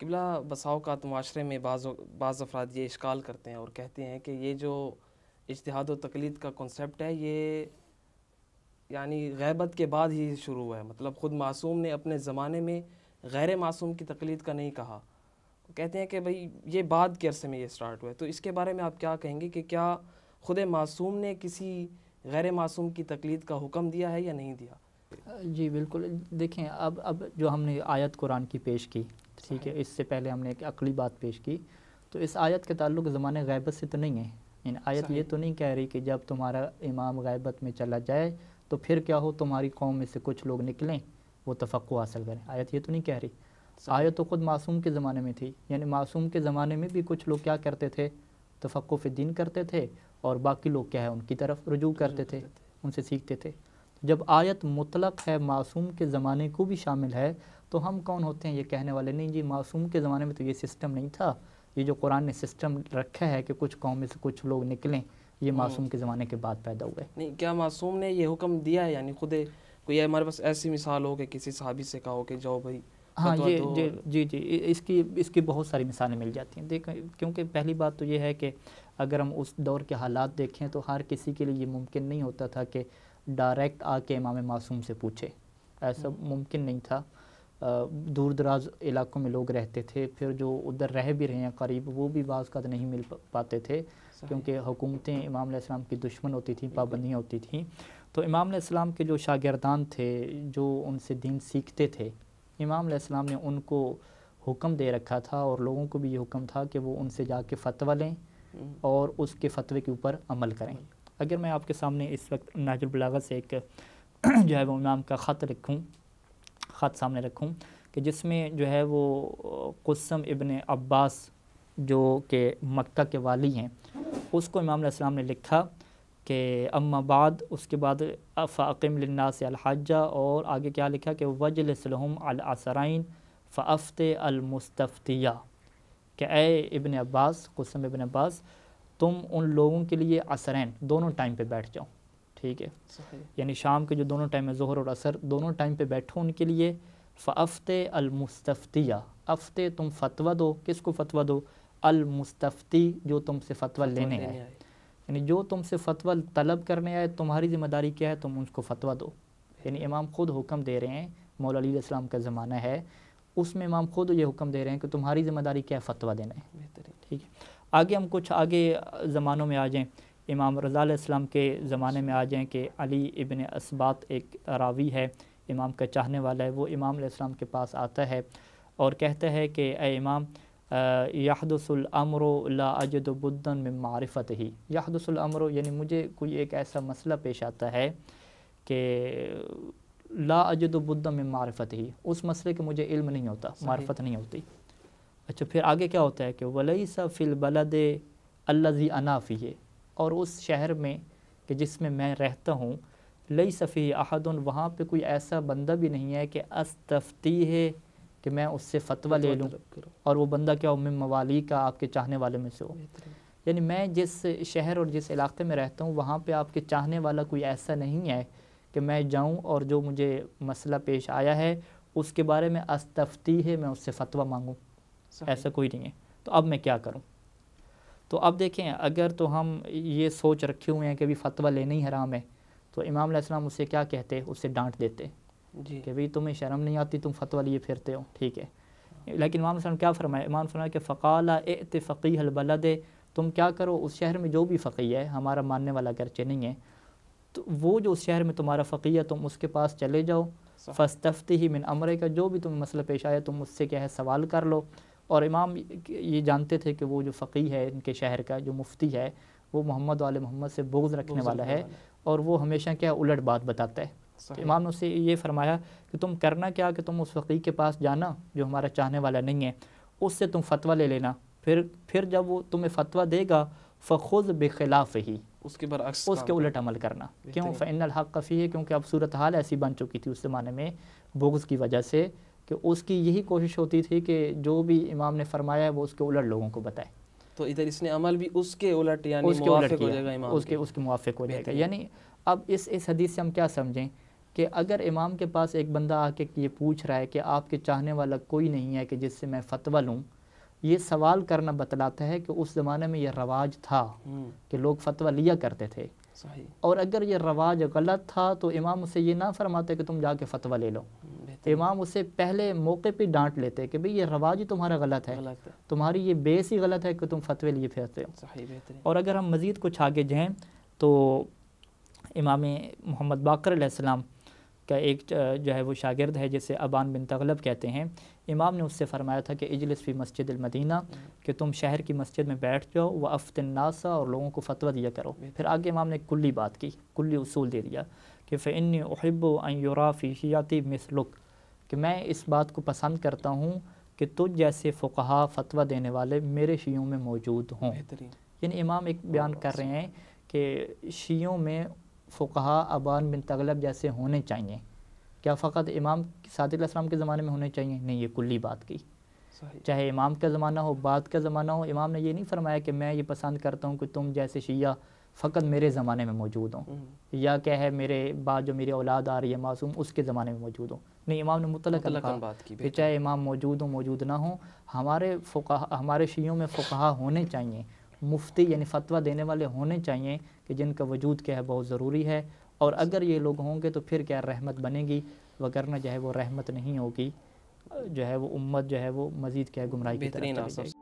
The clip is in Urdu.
قبلہ بسا اوقات معاشرے میں بعض افراد یہ اشکال کرتے ہیں اور کہتے ہیں کہ یہ جو اجتہاد و تقلید کا کنسیپٹ ہے یہ یعنی غیبت کے بعد ہی شروع ہوا ہے، مطلب خود معصوم نے اپنے زمانے میں غیر معصوم کی تقلید کا نہیں کہا. کہتے ہیں کہ بھئی یہ بعد کے عرصے میں یہ سٹارٹ ہوا ہے. تو اس کے بارے میں آپ کیا کہیں گے کہ کیا خود معصوم نے کسی غیر معصوم کی تقلید کا حکم دیا ہے یا نہیں دیا؟ جی بالکل. دیکھیں اب جو ہم نے آیت قرآن کی پیش کی، ٹھیک ہے، اس سے پہلے ہم نے ایک عقلی بات پیش کی، تو اس آیت کے تعلق زمانے غیبت سے تو نہیں ہے. یعنی آیت یہ تو نہیں کہہ رہی کہ جب تمہارا امام غیبت میں چلا جائے تو پھر کیا ہو، تمہاری قوم میں سے کچھ لوگ نکلیں وہ تفقہ حاصل کریں. آیت یہ تو نہیں کہہ رہی. آیت تو خود معصوم کے زمانے میں تھی. یعنی معصوم کے زمانے میں بھی کچھ لوگ کیا کرتے تھے، تفقہ فی الدین کرتے تھے، اور باقی لوگ کیا ہے ان کی طرف رجوع کرتے تھے، ان سے سیکھتے تھے. جب آیت مطلق ہے، معصوم کے زمانے کو بھی شامل ہے، تو ہم کون ہوتے ہیں یہ کہنے والے؟ نہیں جی، معصوم کے زمانے میں تو یہ سسٹم نہیں تھا. یہ جو قرآن نے سسٹم رکھا ہے کہ کچھ قوم میں سے کچھ لوگ نکلیں، یہ معصوم کے زمانے کے بعد پیدا ہوا ہے. نہیں، کیا معصوم نے یہ حکم دیا ہے؟ یعنی خود کوئی ہمارے پاس ایسی مثال ہو کہ کسی صحابی سے کہا ہو کہ جاؤ بھائی ہاں فتویٰ دو؟ جی اس کی بہت ساری مثالیں مل جاتی ہیں. دیکھیں، کیونکہ پہلی بات تو یہ ہے کہ اگر ہم اس دور کے حالات دیکھیں تو ہر کسی کے لیے یہ ممکن نہیں ہوتا تھا کہ ڈائریکٹ آ کے امام معصوم سے پوچھے. ایسا ممکن نہیں تھا. دور دراز علاقوں میں لوگ رہتے تھے، پھر جو ادھر رہ بھی رہے ہیں قریب، وہ بھی بعض کا نہیں مل پاتے تھے، کیونکہ حکومتیں امام علیہ السلام کی دشمن ہوتی تھیں، پابندیاں ہوتی تھیں. تو امام علیہ السلام کے جو شاگردان تھے، جو ان سے دین سیکھتے تھے، امام علیہ السلام نے ان کو حکم دے رکھا تھا، اور لوگوں کو بھی یہ حکم تھا کہ وہ ان سے جا کے فتویٰ لیں اور اس کے فتوے کے اوپر عمل کریں. اگر میں آپ کے سامنے اس وقت نہج البلاغہ سے ایک جو ہے وہ امام کا خط سامنے رکھوں کہ جس میں جو ہے وہ قسم ابن عباس جو کہ مکہ کے والی ہیں، اس کو امام علیہ السلام نے لکھا کہ اما بعد، اس کے بعد فاقم للناس الحجہ، اور آگے کیا لکھا کہ وجلس لہم العصرین فافت المستفتیہ، کہ اے ابن عباس، قسم ابن عباس، تم ان لوگوں کے لیے عصرین دونوں ٹائم پہ بیٹھ جاؤ. ٹھیک ہے، یعنی شام کے جو دونوں ٹائم ہے، ظہر اور عصر، دونوں ٹائم پہ بیٹھو ان کے لیے. فافت المستفتیہ، افتے تم فتویٰ دو. کس کو فتویٰ دو؟ المستفتی، جو تم سے فتویٰ لینے آئے. یعنی جو تم سے فتویٰ طلب کرنے آئے، تمہاری ذمہ داری کیا ہے؟ تم ان کو فتویٰ دو. یعنی امام خود حکم دے رہے ہیں، مولا علی علیہ السلام کا زمانہ ہے، اس میں امام خود یہ حکم دے رہے ہیں کہ تمہاری ذمہ داری کیا ہے؟ فتویٰ دینا ہے. ٹھیک ہے، آگے ہم کچھ زمانوں میں آ جائیں، امام رضا علیہ السلام کے زمانے میں آ جائیں کہ علی ابن اسباط ایک راوی ہے، امام کا چاہنے والا ہے. وہ امام علیہ السلام کے پاس آتا ہے اور کہتا ہے کہ اے امام، یحدث الامر لا اجد بدا من معرفتہ. یحدث الامر یعنی مجھے کوئی ایک ایسا مسئلہ پیش آتا ہے کہ لا اجد بدا من معرفتہ، اس مسئلے کے مجھے علم نہیں ہوتا، معرفت نہیں ہوتی. اچھا، پھر آگے کیا ہوتا ہے کہ ولیس فی البلد الذی انا فیہ، اور اس شہر میں کہ جس میں میں رہتا ہوں، لیس فیہ احد، وہاں پہ کوئی ایسا بندہ بھی نہیں ہے کہ استفتیہ ہے کہ میں اس سے فتویٰ لے لوں، اور وہ بندہ کیا ہو؟ من موالی کا، آپ کے چاہنے والے میں سے ہو. یعنی میں جس شہر اور جس علاقے میں رہتا ہوں، وہاں پہ آپ کے چاہنے والا کوئی ایسا نہیں ہے کہ میں جاؤں اور جو مجھے مسئلہ پیش آیا ہے اس کے بارے میں استفتی ہے، میں اس سے فتویٰ مانگوں. ایسا کوئی نہیں ہے. تو اب میں کیا کروں؟ تو اب دیکھیں، اگر تو ہم یہ سوچ رکھے ہوئے ہیں کہ بھی فتویٰ لینا ہی حرام ہے، تو امام علیہ السلام اسے کیا کہتے؟ اسے ڈانٹ دیتے کہ بھئی تمہیں شرم نہیں آتی، تم فتویٰ لیے پھرتے ہو. ٹھیک ہے، لیکن امام علیہ السلام کیا فرمایا؟ امام فرمایا کہ فقال ائت فقیہ البلد، تم کیا کرو، اس شہر میں جو بھی فقیہ ہے، ہمارا ماننے والا اگرچہ نہیں ہے، تو وہ جو اس شہر میں تمہارا فقیہ ہے، تم اس کے پاس چلے جاؤ. فاستفتہ من امرک، جو بھی تمہیں مسئلہ پیش آیا تم اس سے کیا ہے سوال کر لو. اور امام یہ جانتے تھے کہ وہ جو فقیہ ہے ان کے شہر کا، جو مفتی ہے، وہ محمد و آل محمد سے بغض رکھنے والا ہے، اور وہ ہمیشہ کیا الٹ بات بتاتا ہے. تو امام نے اسے یہ فرمایا کہ تم کرنا کیا کہ تم اس فقیہ کے پاس جانا جو ہمارا چاہنے والا نہیں ہے، اس سے تم فتویٰ لے لینا. پھر جب وہ تمہیں فتویٰ دے گا، فخذ بخلافہ، اس کے برعکس، اس کے الٹ عمل کرنا. کیوں؟ فإن الحق فیہ، کیونکہ اب صورتحال ایسی بن چکی تھی اس زمانے میں بغض کی وجہ سے کہ اس کی یہی کوشش ہوتی تھی کہ جو بھی امام نے فرمایا ہے وہ اس کے الٹ لوگوں کو بتائے. تو ادھر اس نے عمل بھی اس کے الٹ، یعنی موافق ہو جائے گا امام اس کے موافق ہو جائے گا. یعنی اب اس حدیث سے ہم کیا سمجھیں کہ اگر امام کے پاس ایک بندہ آ کے یہ پوچھ رہا ہے کہ آپ کے چاہنے والا کوئی نہیں ہے کہ جس سے میں فتویٰ لوں، یہ سوال کرنا بتلاتا ہے کہ اس زمانے میں یہ رواج تھا کہ لوگ فتویٰ لیا کرتے تھے. صحیح. اور اگر یہ رواج غلط تھا تو امام اسے یہ نہ فرماتے کہ تم جا کے فتویٰ لے لو. امام اسے پہلے موقع پہ ڈانٹ لیتے کہ بھئی یہ رواج ہی تمہارا غلط ہے، تمہاری یہ بیس ہی غلط ہے کہ تم فتوے لیے پھرتے ہو. صحیح، بہترین. اور اگر ہم مزید کچھ آگے جائیں تو امام محمد باقر علیہ السلام کا ایک جو ہے وہ شاگرد ہے جسے ابان بن تغلب کہتے ہیں، امام نے اس سے فرمایا تھا کہ اجلس فی مسجد المدینہ، کہ تم شہر کی مسجد میں بیٹھ جاؤ، وافت الناس، اور لوگوں کو فتویٰ دیا کرو. پھر آگے امام نے کلی بات کی، کلی اصول دے دیا کہ فإنی احب ان یرا فی شیعتی مثلک، کہ میں اس بات کو پسند کرتا ہوں کہ تجھ جیسے فقہا فتویٰ دینے والے میرے شیعوں میں موجود ہوں. یعنی امام ایک بیان کر رہے ہیں کہ شیعوں میں فقہا ابان بن تغلب جیسے ہونے چاہیے. کیا فقط امام صادق علیہ السلام کے زمانے میں ہونے چاہیے؟ نہیں، یہ کلی بات کی. چاہے امام کا زمانہ ہو، بعد کا زمانہ ہو، امام نے یہ نہیں فرمایا کہ میں یہ پسند کرتا ہوں کہ تم جیسے شیعہ فقط میرے زمانے میں موجود ہوں، یا کہ ہے میرے بعد جو میری اولاد آ رہی ہے معصوم اس کے زمانے میں موجود ہوں. نہیں، امام نے مطلق بات کی کہ چاہے امام موجود ہوں موجود نہ ہوں، ہمارے شیعوں میں فقہا ہونے چاہیے، مفتی یعنی فتویٰ دینے والے ہونے چاہیے کہ جن کا وجود کیا ہے بہت ضروری ہے. اور اگر یہ لوگ ہوں گے تو پھر کیا رحمت بنے گی، وگرنہ جو ہے وہ رحمت نہیں ہوگی، جو ہے وہ امت جو ہے وہ مزید کیا ہے گمراہی کی طرف چلی جائے گی.